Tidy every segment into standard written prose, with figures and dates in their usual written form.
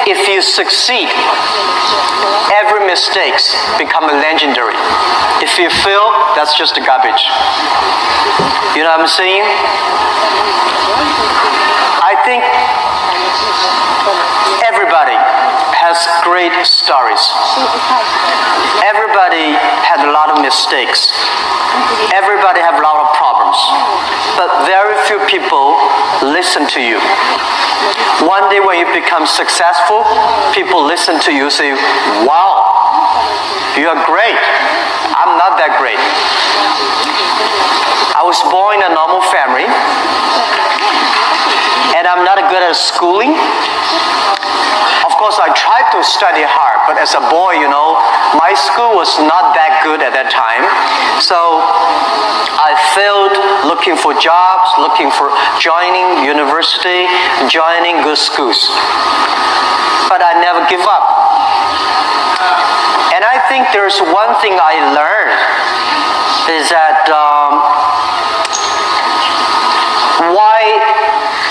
if you succeed, every mistake becomes legendary. If you fail, that's just garbage. You know what I'm saying? I think everybody has great stories. Everybody had a lot of mistakes. Everybody have a lot of problems. But very few people listen to you. One day when you become successful, people listen to you and say, wow, you are great. I'm not that great. I was born in a normal family, and I'm not good at schooling. Of course, I tried to study hard, but as a boy, my school was not that good at that time. So I failed looking for jobs, looking for joining university, joining good schools. But I never give up. And I think there's one thing I learned is that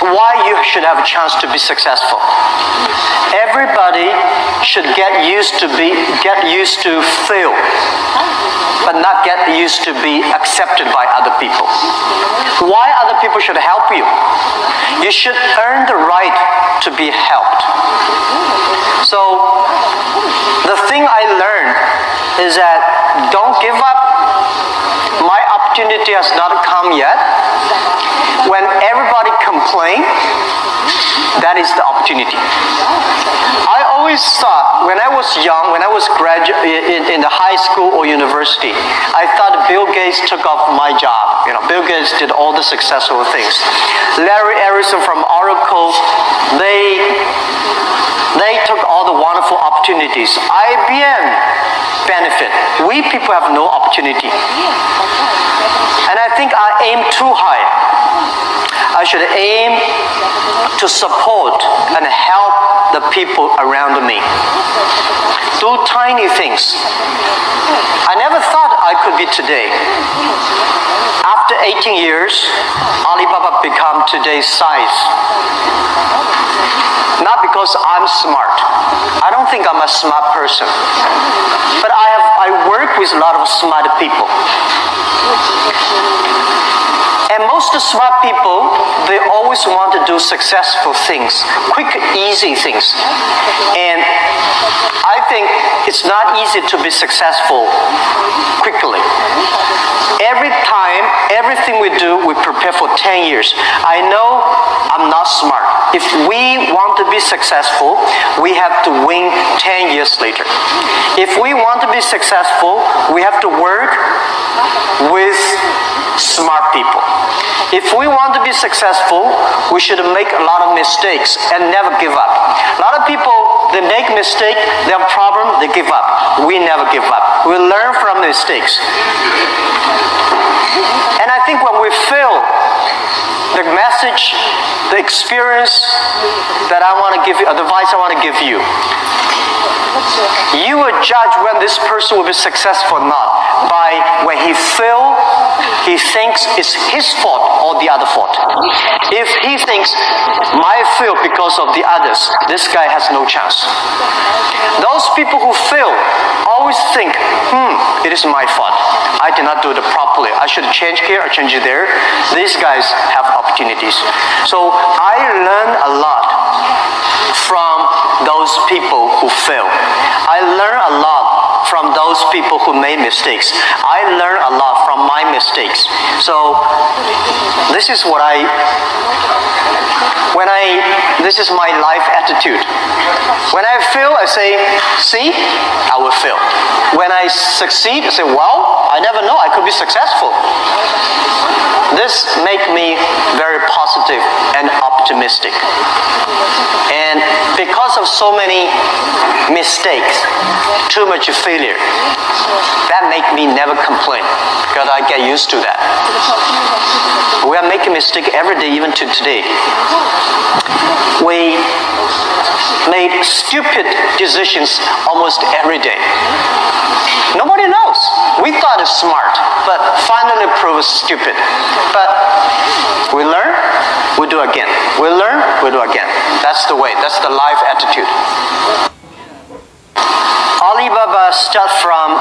why you should have a chance to be successful. Everybody should get used to fail, but not get used to be accepted by other people. Why other people should help you? You should earn the right to be helped. So the thing I learned is that don't give up. My opportunity has not come yet. When everybody complains, that is the opportunity. I always thought, when I was young, when I was in the high school or university, I thought Bill Gates took off my job. Bill Gates did all the successful things. Larry Ellison from Oracle, they took all the wonderful opportunities. IBM benefit. We people have no opportunity. And I think I aim too high. I should aim to support and help the people around me. Do tiny things. I never thought I could be today. After 18 years, Alibaba become today's size. Not because I'm smart. I don't think I'm a smart person. But I work with a lot of smart people. And most smart people, they always want to do successful things, quick, easy things. And I think it's not easy to be successful quickly. Every time, everything we do, we prepare for 10 years. I know I'm not smart. If we want to be successful, we have to win 10 years later. If we want to be successful, we have to work with smart people. If we want to be successful, we should make a lot of mistakes and never give up. A lot of people, they make mistakes, they have a problem, they give up. We never give up. We learn from mistakes. And I think when we fail, the message, the experience that I want to give you, advice I want to give you, you will judge when this person will be successful or not by when he fails, he thinks it's his fault or the other fault. If he thinks my fail because of the others, this guy has no chance. Those people who fail always think, it is my fault. I did not do it properly. I should change here or change there. These guys have opportunities. So I learn a lot from those people who fail. I learn a lot from those people who made mistakes. I learn a lot from my mistakes. So this is what this is my life attitude. When I fail, I say, see, I will fail. When I succeed, I say, well, I never know, I could be successful. This makes me very positive and optimistic. And because of so many mistakes, too much failure, that makes me never complain, because I get used to that. We are making mistakes every day, even to today. We made stupid decisions almost every day. Nobody knows. We thought it's smart, but finally proved stupid. But we learn, we do again. We learn, we do again. That's the way. That's the life attitude. just from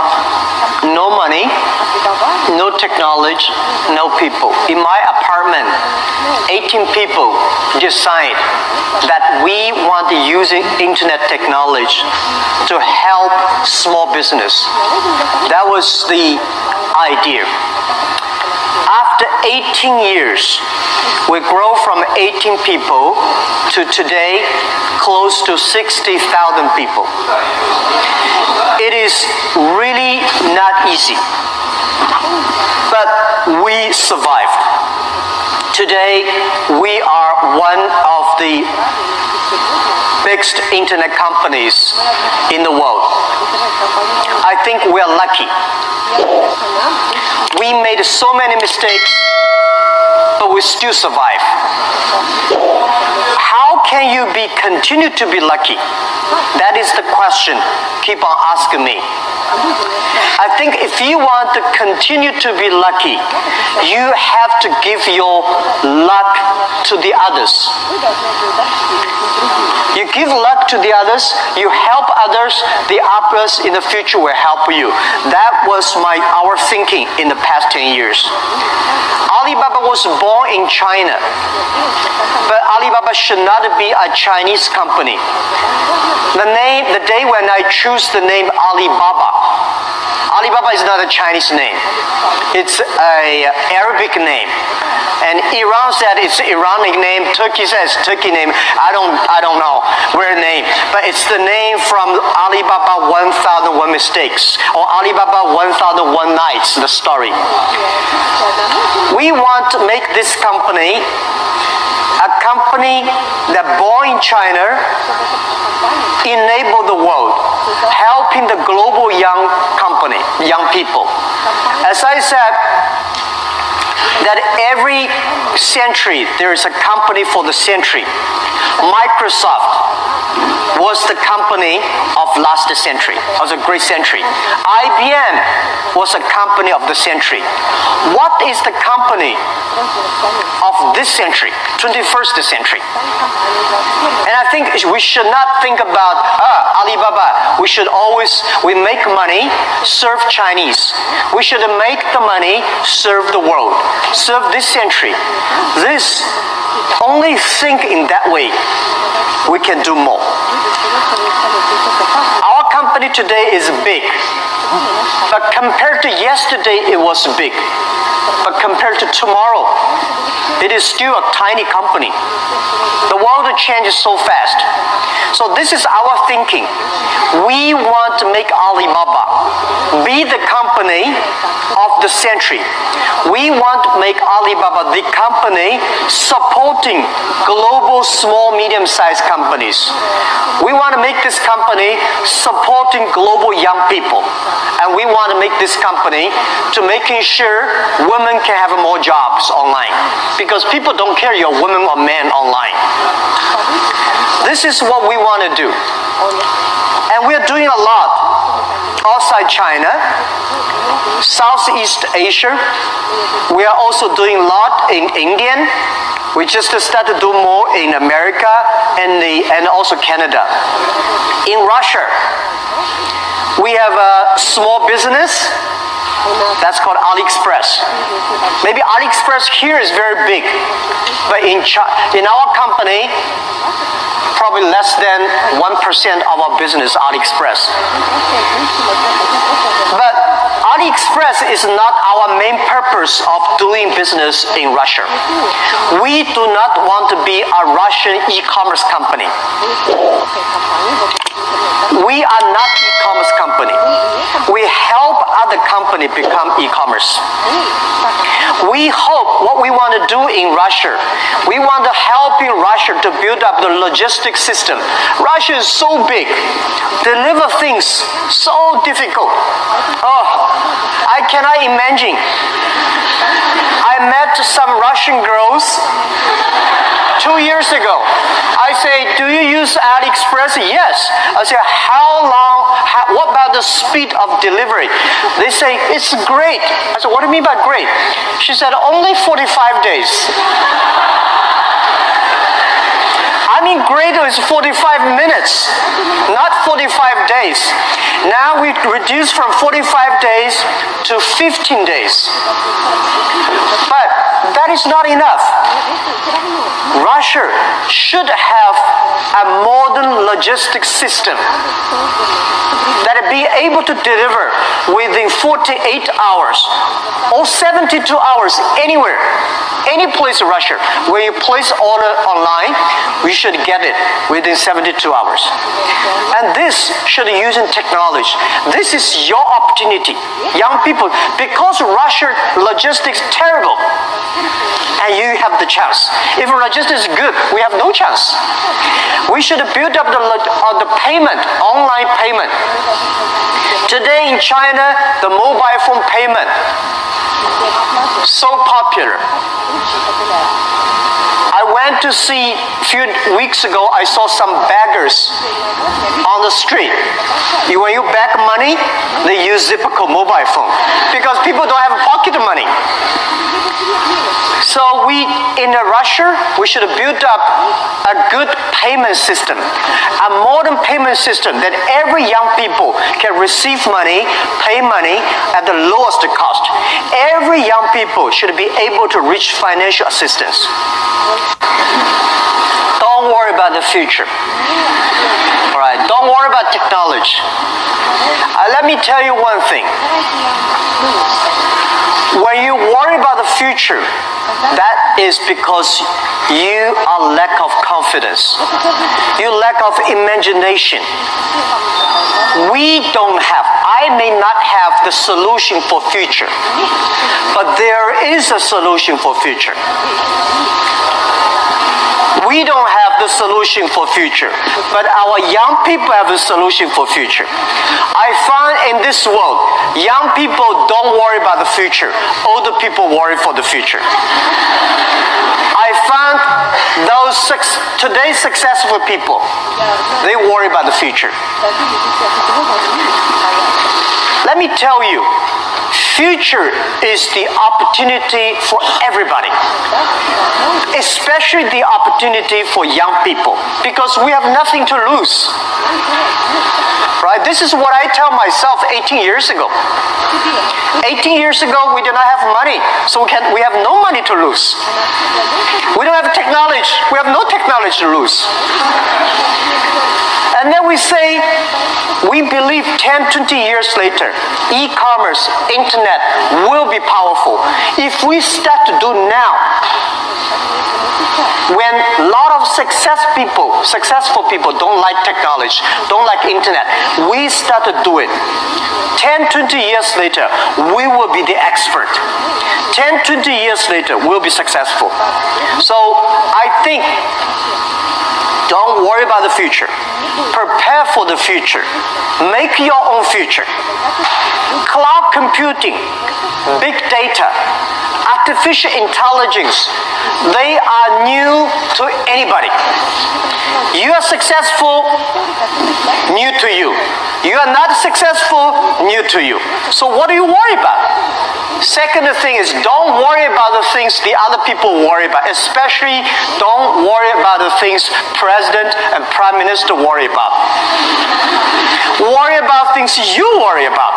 no money, no technology, no people. In my apartment, 18 people decide that we want to use internet technology to help small business. That was the idea. After 18 years, we grow from 18 people to today close to 60,000 people. It is really not easy, but we survived. Today, we are one of the biggest internet companies in the world. I think we are lucky. We made so many mistakes, but we still survive. How can you continue to be lucky? That is the question. Keep on asking me. I think if you want to continue to be lucky, you have to give your luck to the others. You give luck to the others, you help others, the others in the future will help you. That was our thinking in the past 10 years. Alibaba was born in China, but Alibaba should not be a Chinese company. The day when I choose the name Alibaba, Alibaba is not a Chinese name. It's an Arabic name. And Iran said it's Iranic name. Turkey says Turkey name. I don't know where name. But it's the name from Alibaba 1001 Mistakes or Alibaba 1001 Nights, the story. We want to make this company a company that born in China, enable the world, helping the global young people. As I said, that every century there is a company for the century. Microsoft was the company of last century. It was a great century. IBM was a company of the century. What is the company of this century, 21st century? And I think we should not think about Alibaba. We make money, serve Chinese. We should make the money, serve the world, serve this century. Only think in that way, we can do more. Our company today is big, but compared to yesterday, it was big. But compared to tomorrow, it is still a tiny company. The world changes so fast. So this is our thinking. We want to make Alibaba be the company of the century. We want to make Alibaba the company supporting global small, medium-sized companies. We want to make this company supporting global young people. And we want to make this company to making sure women can have more jobs online. Because people don't care you're a woman or man online. This is what we want to do. And we're doing a lot outside China, Southeast Asia. We are also doing a lot in India. We just started to do more in America and also Canada. In Russia, we have a small business that's called AliExpress. Maybe AliExpress here is very big, but in our company, probably less than 1% of our business AliExpress. But AliExpress is not our main purpose of doing business in Russia. We do not want to be a Russian e-commerce company. We are not e-commerce company. We help other companies become e-commerce. We hope what we want to do in Russia, we want to help in Russia to build up the logistics system. Russia is so big, deliver things so difficult. I cannot imagine. I met some Russian girls 2 years ago. I say, do you use AliExpress? Yes. I say, what about the speed of delivery? They say, it's great. I said, what do you mean by great? She said, only 45 days. I mean, great is 45 minutes, not 45 days. Now we reduced from 45 days to 15 days. But that is not enough. Russia should have a modern logistics system that be able to deliver within 48 hours or 72 hours anywhere, any place in Russia. When you place order online, we should get it within 72 hours. And this should be using technology. This is your opportunity, young people, because Russia logistics terrible, and you have the chance. If logistics is good, we have no chance. We should build up the payment, online payment. Today in China, the mobile phone payment so popular. I went to see a few weeks ago, I saw some beggars on the street. When you beg money, they use Zipco mobile phone because people don't have pocket money. So in Russia, we should build up a good payment system, a modern payment system that every young people can receive money, pay money at the lowest cost. Every young people should be able to reach financial assistance. Don't worry about the future. All right, don't worry about technology. Let me tell you one thing. When you worry about the future, that is because you are lack of confidence. You lack of imagination. I may not have the solution for future, but there is a solution for future. We don't have the solution for future, but our young people have the solution for future. I find in this world, young people don't worry about the future. Older people worry for the future. I found those today's successful people, they worry about the future. Let me tell you, future is the opportunity for everybody, especially the opportunity for young people, because we have nothing to lose. Right? This is what I tell myself 18 years ago. 18 years ago, we did not have money, so we have no money to lose. We don't have technology. We have no technology to lose. And then we say, we believe 10, 20 years later, e-commerce, internet will be powerful. If we start to do now, when a lot of successful people don't like technology, don't like internet, we start to do it. 10, 20 years later, we will be the expert. 10, 20 years later, we'll be successful. So I think, don't worry about the future. Prepare for the future. Make your own future. Cloud computing, big data, artificial intelligence, they are new to anybody. You are successful, new to you. You are not successful, new to you. So what do you worry about? Second thing is, don't worry about the things the other people worry about. Especially, don't worry about the things President and Prime Minister worry about. Worry about things you worry about.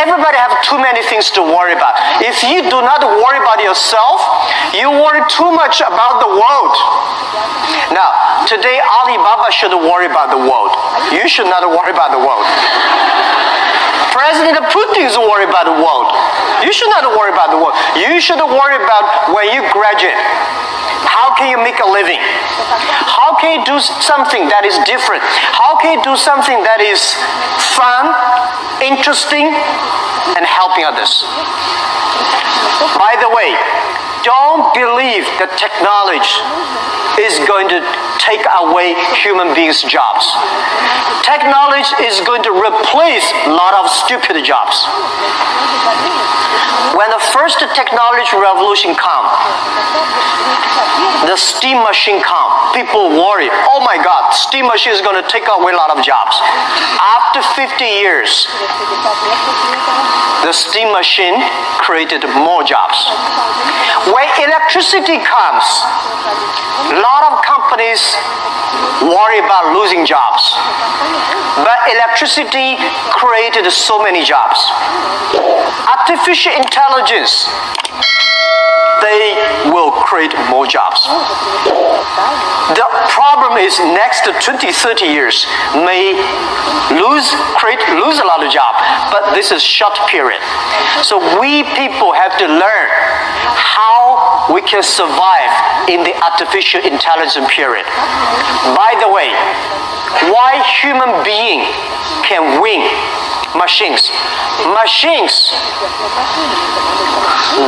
Everybody have too many things to worry about. If you do not worry about yourself, you worry too much about the world. Now, today Alibaba should worry about the world. You should not worry about the world. President Putin is worried about the world. You should not worry about the world. You should worry about when you graduate. How can you make a living? How can you do something that is different? How can you do something that is fun, interesting, and helping others? By the way, don't believe that technology is going to take away human beings' jobs. Technology is going to replace a lot of stupid jobs. When the first technology revolution comes, the steam machine comes, people worry, oh my God, steam machine is going to take away a lot of jobs. After 50 years, the steam machine created more jobs. When electricity comes, a lot of companies worry about losing jobs. But electricity created so many jobs. Artificial intelligence, they will create more jobs. The problem is next 20, 30 years may lose a lot of jobs, but this is short period. So we people have to learn how we can survive in the artificial intelligence period. By the way, why human being can win machines? Machines,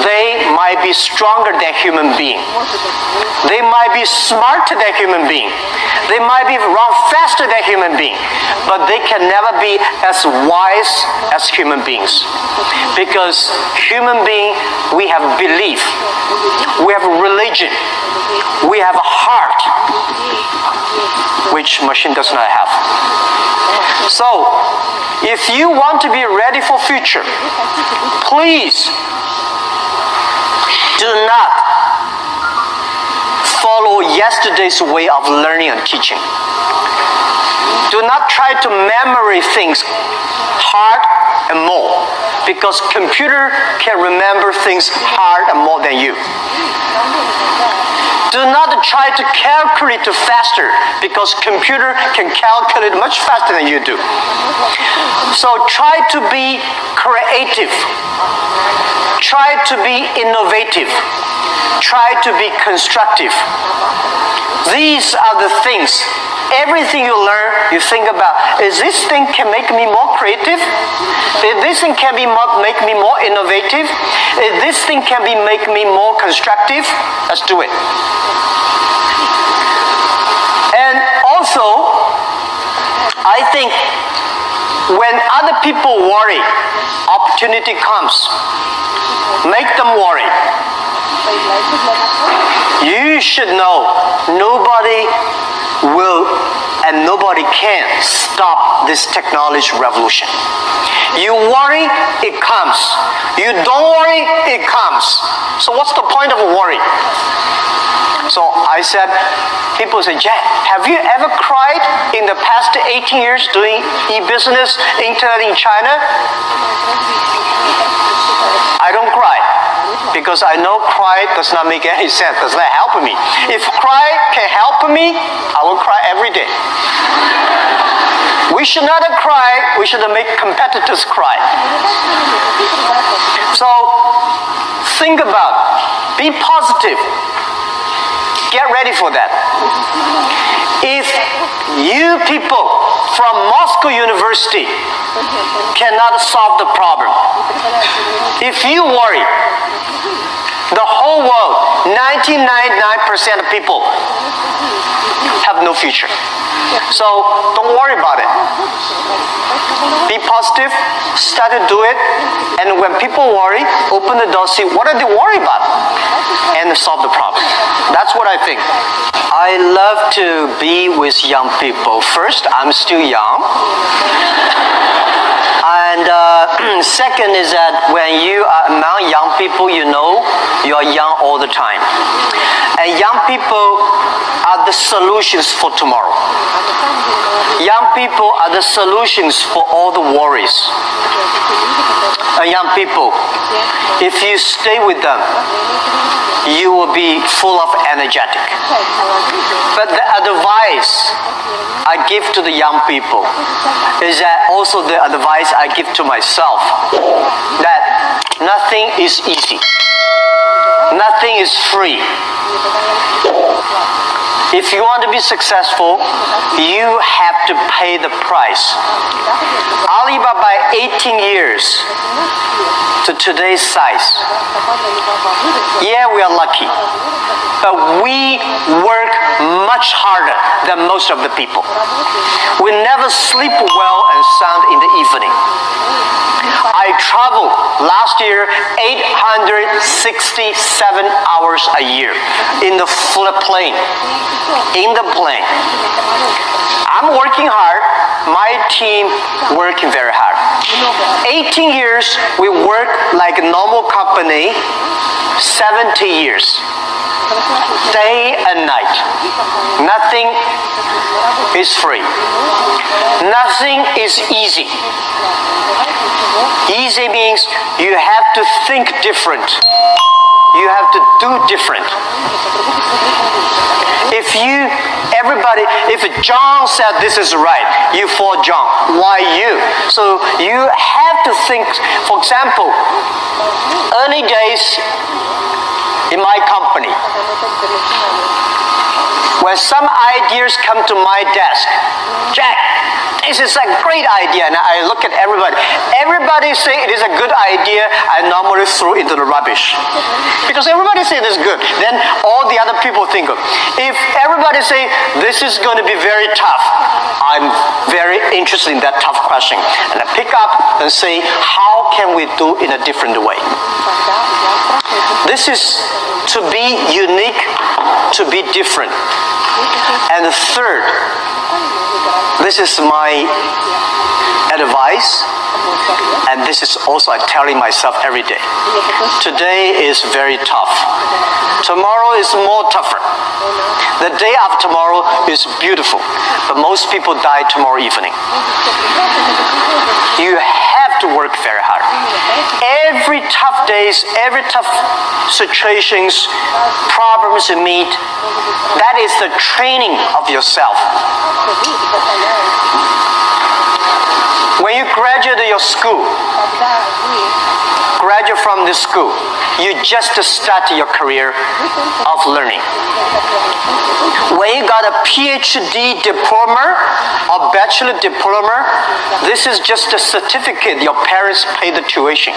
they might be stronger than human being. They might be smarter than human being. They might be run faster than human being. But they can never be as wise as human beings. Because human being, we have belief. We have religion. We have a heart, which machine does not have. So, if you want to be ready for future, please do not follow yesterday's way of learning and teaching. Do not try to memory things hard and more, because computer can remember things hard and more than you. Do not try to calculate faster, because computer can calculate much faster than you do. So try to be creative. Try to be innovative. Try to be constructive. These are the things. Everything you learn, you think about, is this thing can make me more creative? If this thing can make me more innovative? If this thing can make me more constructive? Let's do it. And also, I think when other people worry, opportunity comes. Make them worry. You should know nobody will and nobody can stop this technology revolution. You worry, it comes. You don't worry, it comes. So what's the point of worry? So I said, people say, Jack, have you ever cried in the past 18 years doing e-business, internet in China? I don't cry, because I know cry does not make any sense, does not help me. If cry can help me, I will cry every day. We should not cry, we should make competitors cry. So think about, be positive. Get ready for that. If you people from Moscow University cannot solve the problem, if you worry, the whole world, 99.9% of people have no future. So don't worry about it. Be positive, start to do it, and when people worry, open the door, see what are they worried about, and solve the problem. That's what I think. I love to be with young people. First, I'm still young. And second is that when you are among young people, you know you are young all the time. And young people are the solutions for tomorrow. Young people are the solutions for all the worries. And young people, if you stay with them, you will be full of energetic. But the advice I give to the young people is that also the advice I give to myself, that nothing is easy. Nothing is free. If you want to be successful, you have to pay the price. Alibaba, 18 years to today's size. Yeah, we are lucky, but we work much harder than most of the people. We never sleep well and sound in the evening. I traveled last year 867 hours a year in the plane. In the plane. I'm working hard. My team working very hard. 18 years, we work like a normal company. 70 years. Day and night. Nothing is free. Nothing is easy. Easy means you have to think different. You have to do different. If John said this is right, you follow John. Why you? So you have to think. For example, early days in my company, when some ideas come to my desk, Jack, this is a great idea, and I look at everybody. Everybody say it is a good idea. I normally throw into the rubbish because everybody say it is good. Then all the other people think of. If everybody say this is going to be very tough, I'm very interested in that tough question, and I pick up and say, how can we do in a different way? This is to be unique, to be different. And third, this is my advice, and this is also I'm telling myself every day. Today is very tough. Tomorrow is more tougher. The day after tomorrow is beautiful, but most people die tomorrow evening. You have to work very hard. Every tough days, every tough situations, problems you meet, that is the training of yourself. When you graduate your school, graduate from this school, you just start your career of learning. When you got a PhD diploma or bachelor diploma, this is just a certificate your parents pay the tuition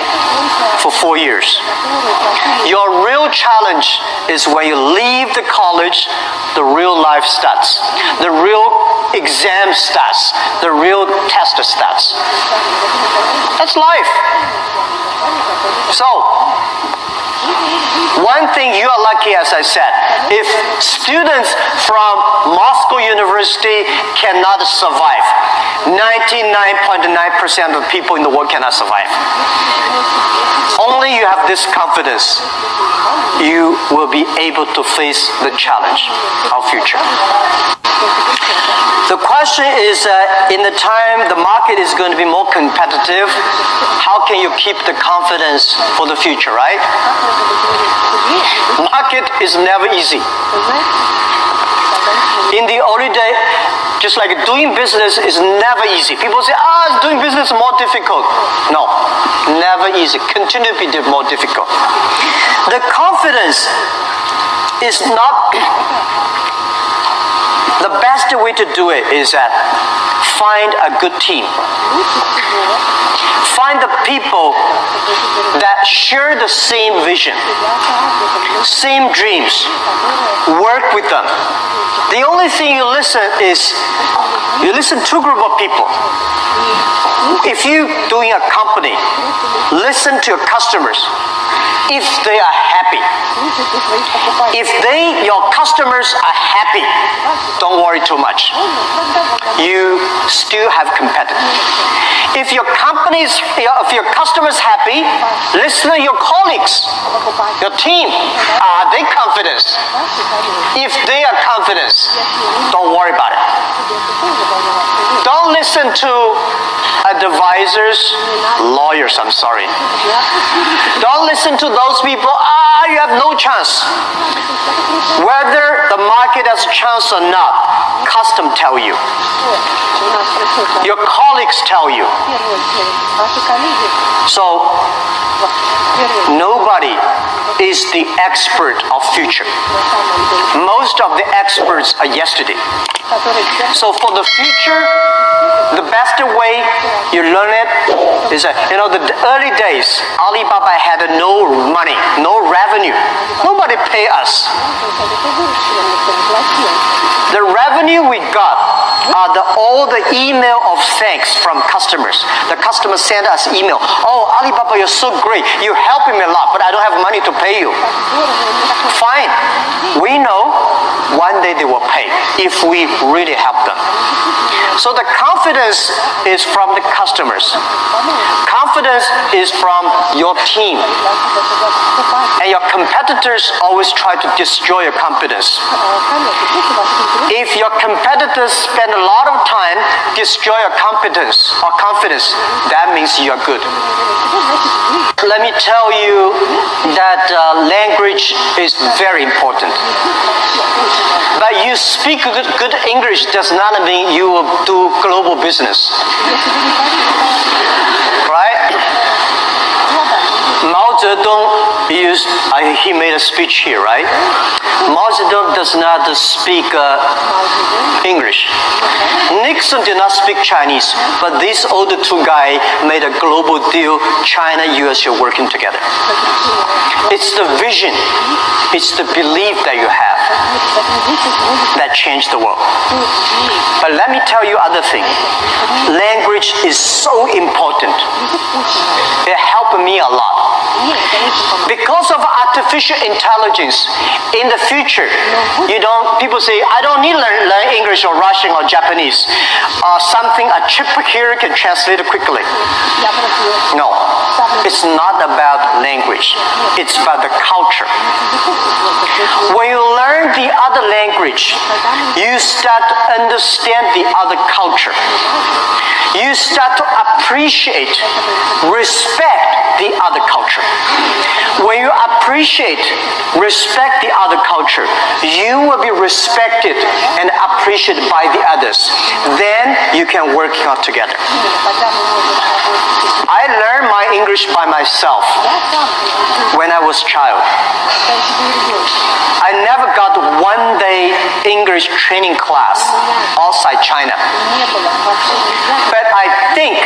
for 4 years. Your real challenge is when you leave the college, the real life starts. The real exam starts. The real test starts. That's life. So, one thing you are lucky, as I said, if students from Moscow University cannot survive, 99.9% of people in the world cannot survive. Only you have this confidence, you will be able to face the challenge of future. The question is, in the time the market is going to be more competitive, how can you keep the confidence for the future, right? Market is never easy. In the early day, just like doing business is never easy. People say, doing business is more difficult. No, never easy. Continue to be more difficult. The confidence is not... The best way to do it is that find a good team. Find the people that share the same vision, same dreams. Work with them. The only thing you listen is, you listen to a group of people. If you're doing a company, listen to your customers. If they are happy, if your customers are happy, don't worry too much. You still have competitors. If your customers happy, listen to your colleagues, your team. Are they confident? If they are confident, don't worry about it. Don't listen to advisors, lawyers, I'm sorry. Don't listen to those people, you have no chance. Whether the market has a chance or not, custom tell you. Your colleagues tell you. So, nobody is the expert of future. Most of the experts are yesterday. So for the future, the best way you learn it is that, the early days, Alibaba had no money, no revenue. Nobody pay us. The revenue we got are all the email of thanks from customers. The customers send us email. Oh, Alibaba, you're so great. You're helping me a lot, but I don't have money to pay you. Fine. We know one day they will pay if we really help them. So the confidence is from the customers. Confidence is from your team. And your competitors always try to destroy your confidence. If your competitors spend a lot of time destroy your confidence, that means you're good. Let me tell you that language is very important. But you speak good English does not mean you will do global business. Right? Mao Zedong he made a speech here, right? Mao Zedong does not speak English. Nixon did not speak Chinese, but these other two guys made a global deal. China, US are working together. It's the vision, it's the belief that you have that changed the world. But let me tell you other thing. Language is so important. It helped me a lot. Because of artificial intelligence, in the future, people say, I don't need to learn English or Russian or Japanese. A chip here can translate it quickly. No, it's not about language. It's about the culture. When you learn the other language, you start to understand the other culture. You start to appreciate, respect the other culture. When you appreciate, respect the other culture, you will be respected and appreciated by the others. Then you can work out together. I learned my English by myself when I was a child. I never got one day English training class outside China. But I think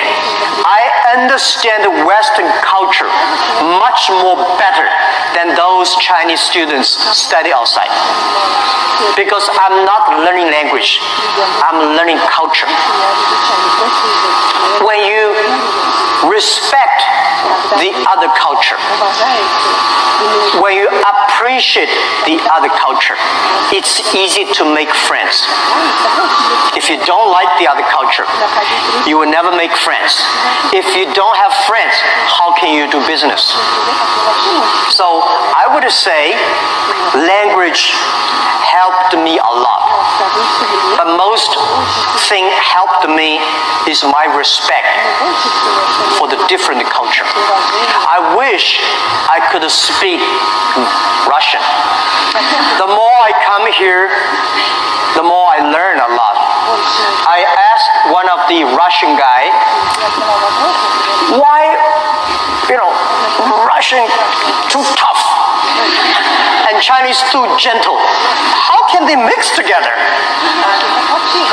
I understand the Western culture much more better than those Chinese students study outside. Because I'm not learning language, I'm learning culture. When you respect the other culture, when you appreciate the other culture, it's easy to make friends. If you don't like the other culture, you will never make friends. If you don't have friends, how can you do business? So I would say language helped me a lot. But most thing helped me is my respect for the different culture. I wish I could speak Russian. The more I come here, the more I learn a lot. I asked one of the Russian guy, why, Russian too tough and Chinese too gentle? How can they mix together?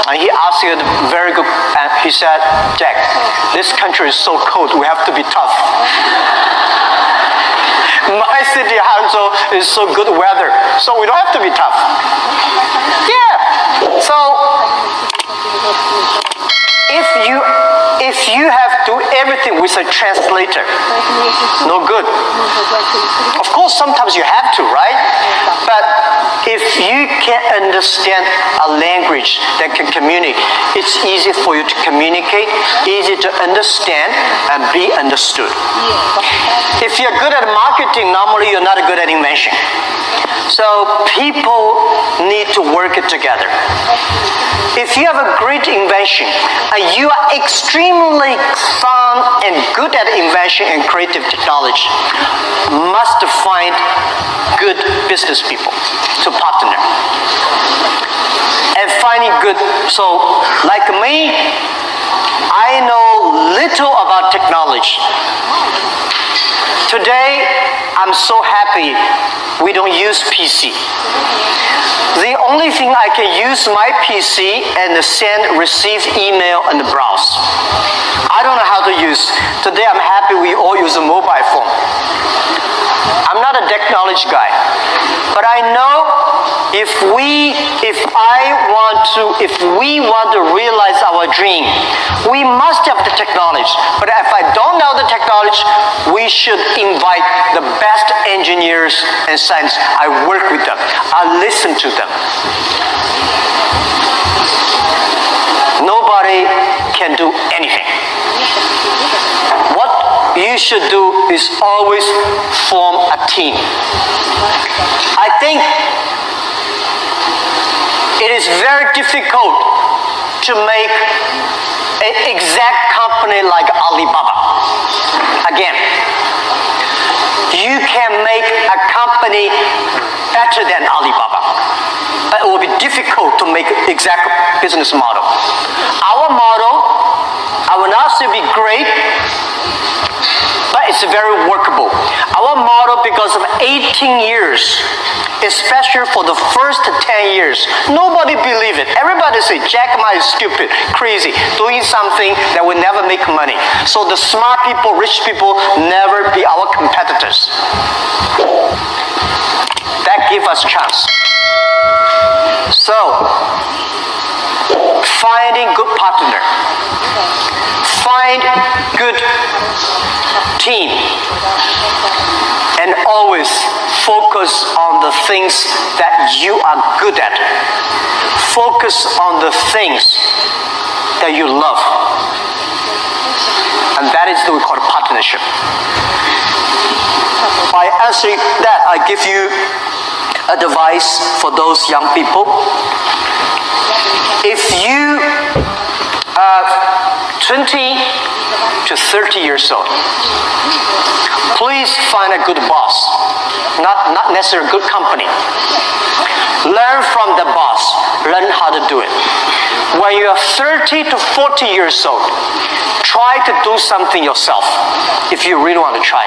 And he asked a very good, and he said, Jack, this country is so cold, we have to be tough. My city, Hangzhou, is so good weather, so we don't have to be tough. Yeah. So if you have to do everything with a translator, no good. Of course, sometimes you have to, right? But if you can understand a language that can communicate, it's easy for you to communicate, easy to understand, and be understood. If you're good at marketing, normally you're not good at invention. So people need to work it together. If you have a great invention and you are extremely fun and good at invention and creative technology, must find good business people to partner. And finding good, so like me, I know little about technology. Today, I'm so happy we don't use PC. The only thing I can use my PC and receive email and browse. I don't know how to use. Today I'm happy we all use a mobile phone. I'm not a technology guy, but I know if we want to realize our dream, we must have the technology. But if I don't know the technology, we should invite the best engineers and scientists. I work with them. I listen to them. Nobody can do anything. What you should do is always form a team. I think it is very difficult to make an exact company like Alibaba. Again, you can make a company better than Alibaba, but it will be difficult to make exact business model. Our model, I will not say be great, but it's very workable. Our model, because of 18 years, especially for the first 10 years, nobody believed it. Everybody say, Jack Ma is stupid, crazy, doing something that will never make money. So the smart people, rich people, never be our competitors. That gives us chance. So, finding good partner, find good team, and always focus on the things that you are good at. Focus on the things that you love. And that is what we call a partnership. By answering that, I give you advice for those young people. If you are 20 to 30 years old, please find a good boss, not necessarily a good company. Learn from the boss, learn how to do it. When you are 30 to 40 years old, try to do something yourself if you really want to try.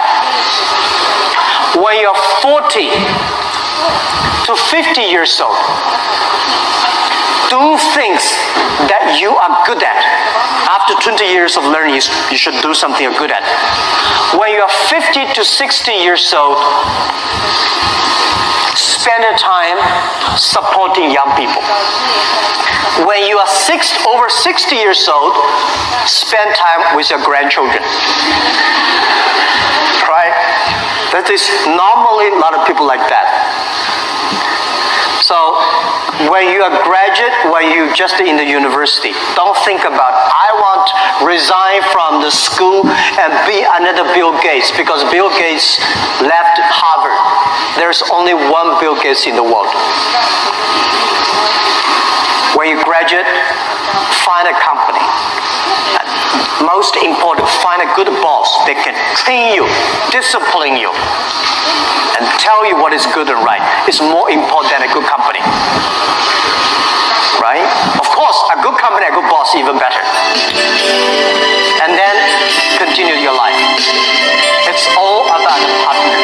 When you are 40 to 50 years old, do things that you are good at. After 20 years of learning, you should do something you're good at. When you are 50 to 60 years old, spend your time supporting young people. When you are over 60 years old, spend time with your grandchildren. Right? That is normally a lot of people like that. So when you are graduate, when you just in the university, don't think about, I want to resign from the school and be another Bill Gates, because Bill Gates left Harvard. There's only one Bill Gates in the world. When you graduate, find a company. Most important, find a good boss that can train you, discipline you, and tell you what is good and right. It's more important than a good company. Right? Of course, a good company, a good boss, even better. And then continue your life. It's all about the partnership.